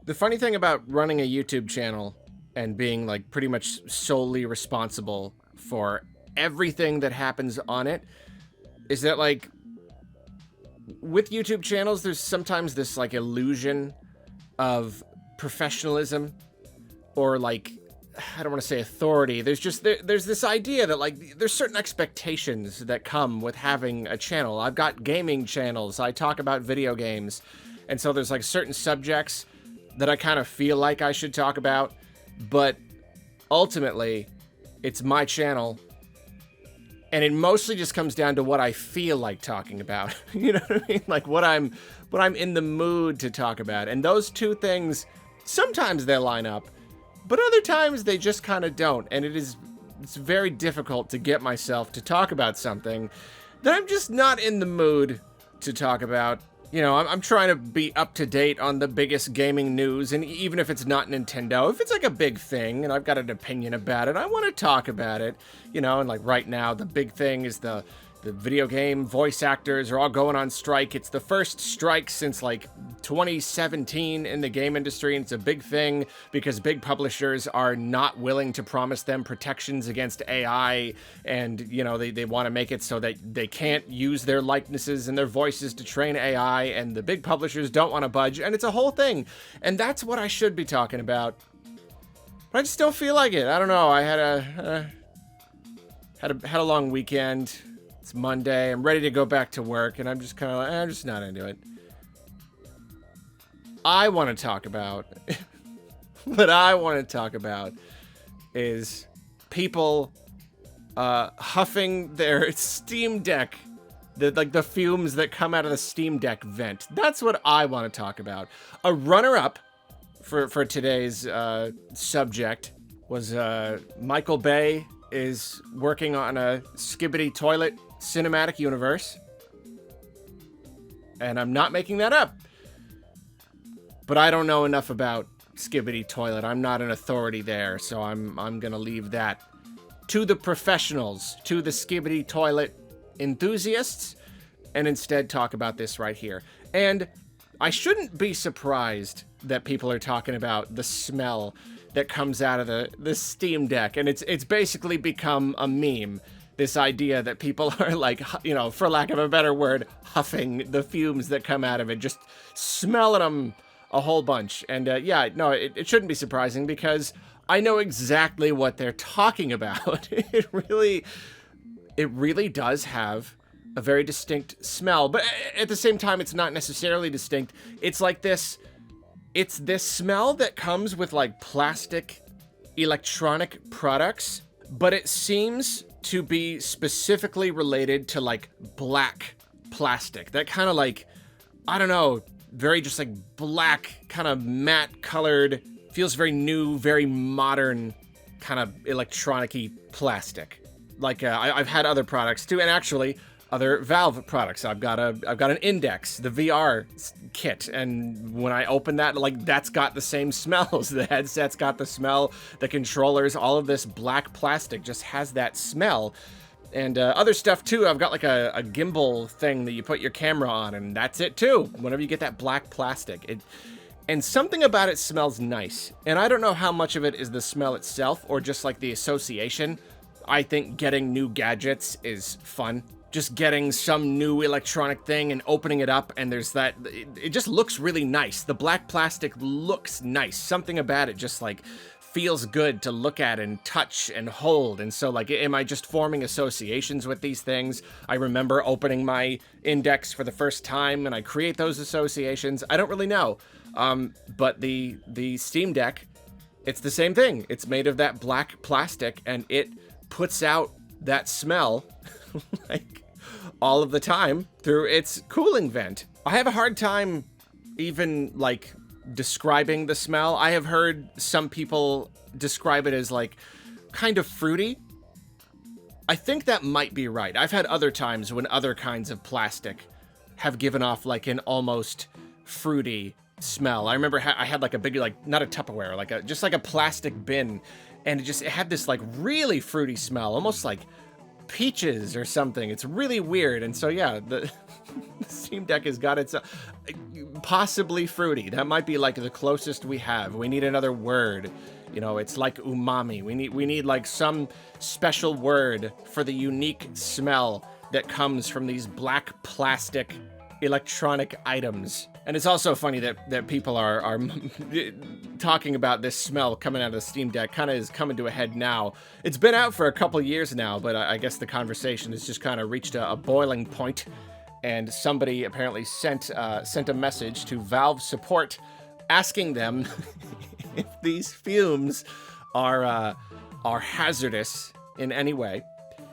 The funny thing about running a YouTube channel and being like pretty much solely responsible for everything that happens on it is that like with YouTube channels, there's sometimes this like illusion of professionalism or like I don't want to say authority. There's this idea that like there's certain expectations that come with having a channel. I've got gaming channels. I talk about video games. And so there's like certain subjects that I kind of feel like I should talk about, but ultimately it's my channel and it mostly just comes down to what I feel like talking about. You know what I mean? Like what I'm in the mood to talk about. And those two things sometimes they line up, but other times they just kind of don't. And it's very difficult to get myself to talk about something that I'm just not in the mood to talk about. You know, I'm trying to be up to date on the biggest gaming news, and even if it's not Nintendo, if it's like a big thing and I've got an opinion about it, I want to talk about it. You know, and like right now, the big thing is the video game voice actors are all going on strike. It's the first strike since like 2017 in the game industry, and it's a big thing because big publishers are not willing to promise them protections against AI, and you know they want to make it so that they can't use their likenesses and their voices to train AI, and the big publishers don't want to budge, and it's a whole thing. And that's what I should be talking about, but I just don't feel like it. I don't know. I had a long weekend. It's Monday. I'm ready to go back to work, and I'm just kind of like, I'm just not into it. I want to talk about what I want to talk about is people huffing their Steam Deck, the fumes that come out of the Steam Deck vent. That's what I want to talk about. A runner-up for today's subject was Michael Bay is working on a Skibbity Toilet cinematic universe. And I'm not making that up. But I don't know enough about Skibbity Toilet. I'm not an authority there, so I'm going to leave that to the professionals, to the Skibbity Toilet enthusiasts, and instead talk about this right here. And I shouldn't be surprised that people are talking about the smell that comes out of the Steam Deck, and it's basically become a meme. This idea that people are like, you know, for lack of a better word, huffing the fumes that come out of it, just smelling them a whole bunch. And yeah, no, it shouldn't be surprising because I know exactly what they're talking about. It really does have a very distinct smell, but at the same time, it's not necessarily distinct. It's like this. It's this smell that comes with like plastic electronic products, but it seems to be specifically related to like black plastic. That kind of like, I don't know, very just like black, kind of matte colored, feels very new, very modern kind of electronic-y plastic. Like I've had other products too, and actually other Valve products. I've got an Index, the VR kit, and when I open that, like that's got the same smells. The headset's got the smell, the controllers, all of this black plastic just has that smell. And other stuff too. I've got like a gimbal thing that you put your camera on, and that's it too. Whenever you get that black plastic, and something about it smells nice. And I don't know how much of it is the smell itself or just like the association. I think getting new gadgets is fun. Just getting some new electronic thing and opening it up, and there's that, it just looks really nice. The black plastic looks nice. Something about it just like feels good to look at and touch and hold. And so like, am I just forming associations with these things? I remember opening my Index for the first time and I create those associations. I don't really know. But the Steam Deck, it's the same thing. It's made of that black plastic and it puts out that smell like all of the time through its cooling vent. I have a hard time even like describing the smell. I have heard some people describe it as like kind of fruity. I think that might be right. I've had other times when other kinds of plastic have given off like an almost fruity smell. I remember I had like a big, like not a Tupperware, just like a plastic bin, and it had this like really fruity smell, almost like peaches or something. It's really weird. And so, yeah, the Steam Deck has got its possibly fruity. That might be like the closest we have. We need another word. You know, it's like umami. We need like some special word for the unique smell that comes from these black plastic electronic items. And it's also funny that people are talking about this smell coming out of the Steam Deck kind of is coming to a head now. It's been out for a couple years now, but I guess the conversation has just kind of reached a boiling point, and somebody apparently sent a message to Valve support asking them if these fumes are hazardous in any way.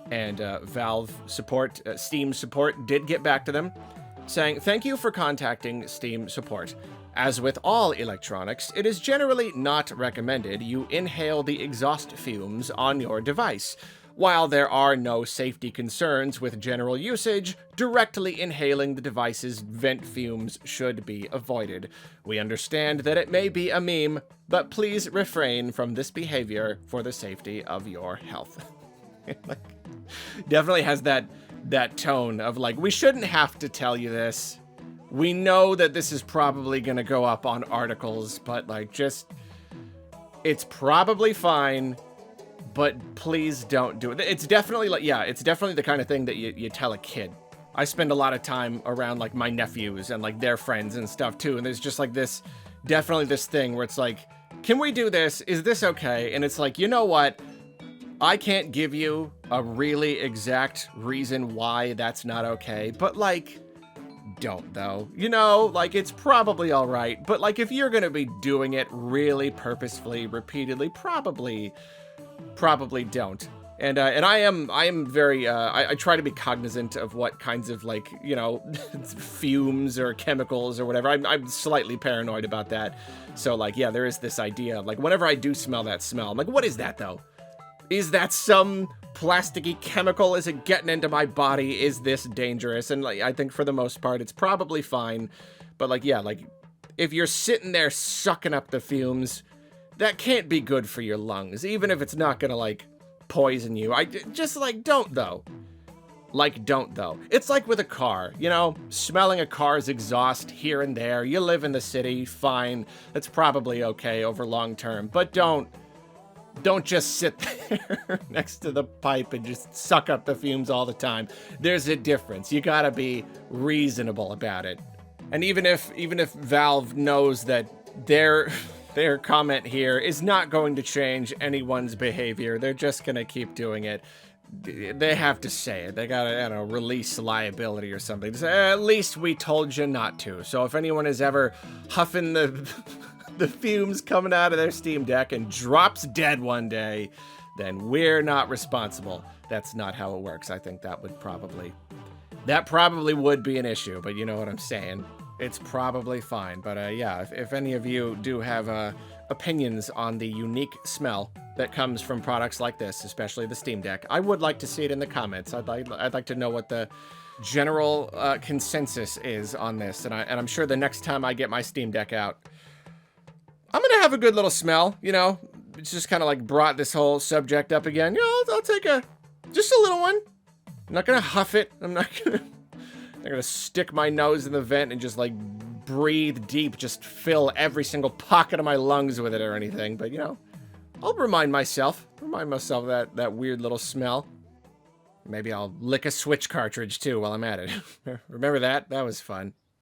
And Valve support, Steam support did get back to them, saying, "Thank you for contacting Steam support. As with all electronics, it is generally not recommended you inhale the exhaust fumes on your device. While there are no safety concerns with general usage, directly inhaling the device's vent fumes should be avoided. We understand that it may be a meme, but please refrain from this behavior for the safety of your health." Like, definitely has that tone of like, we shouldn't have to tell you this. We know that this is probably going to go up on articles, but like, just, it's probably fine, but please don't do it. It's definitely like, yeah, it's definitely the kind of thing that you tell a kid. I spend a lot of time around like my nephews and like their friends and stuff too. And there's just like this, definitely this thing where it's like, can we do this? Is this okay? And it's like, you know what? I can't give you a really exact reason why that's not okay, but like, don't though. You know, like, it's probably all right, but like, if you're gonna be doing it really purposefully, repeatedly, probably don't. And I am very, I try to be cognizant of what kinds of, like, you know, fumes or chemicals or whatever. I'm slightly paranoid about that. So like, yeah, there is this idea, like, whenever I do smell that smell, I'm like, what is that though? Is that some plasticky chemical? Is it getting into my body? Is this dangerous? And like, I think for the most part, it's probably fine. But like, yeah, like, if you're sitting there sucking up the fumes, that can't be good for your lungs, even if it's not gonna like poison you. I just like, don't though. Like, don't though. It's like with a car, you know, smelling a car's exhaust here and there. You live in the city, fine. That's probably okay over long term, but don't just sit there next to the pipe and just suck up the fumes all the time. There's a difference. You gotta be reasonable about it. And even if Valve knows that their comment here is not going to change anyone's behavior, they're just gonna keep doing it. They have to say it. They gotta, I don't know, release liability or something. Say, at least we told you not to. So if anyone is ever huffing the fumes coming out of their Steam Deck and drops dead one day, then we're not responsible. That's not how it works. I think that probably would be an issue, but you know what I'm saying. It's probably fine. But yeah, if any of you do have opinions on the unique smell that comes from products like this, especially the Steam Deck, I would like to see it in the comments. I'd like to know what the general consensus is on this, and I'm sure the next time I get my Steam Deck out, I'm gonna have a good little smell, you know. It's just kind of like brought this whole subject up again. You know, I'll take just a little one. I'm not gonna huff it. I'm not gonna stick my nose in the vent and just like breathe deep, just fill every single pocket of my lungs with it or anything. But you know, I'll remind myself of that weird little smell. Maybe I'll lick a Switch cartridge too while I'm at it. Remember that? That was fun.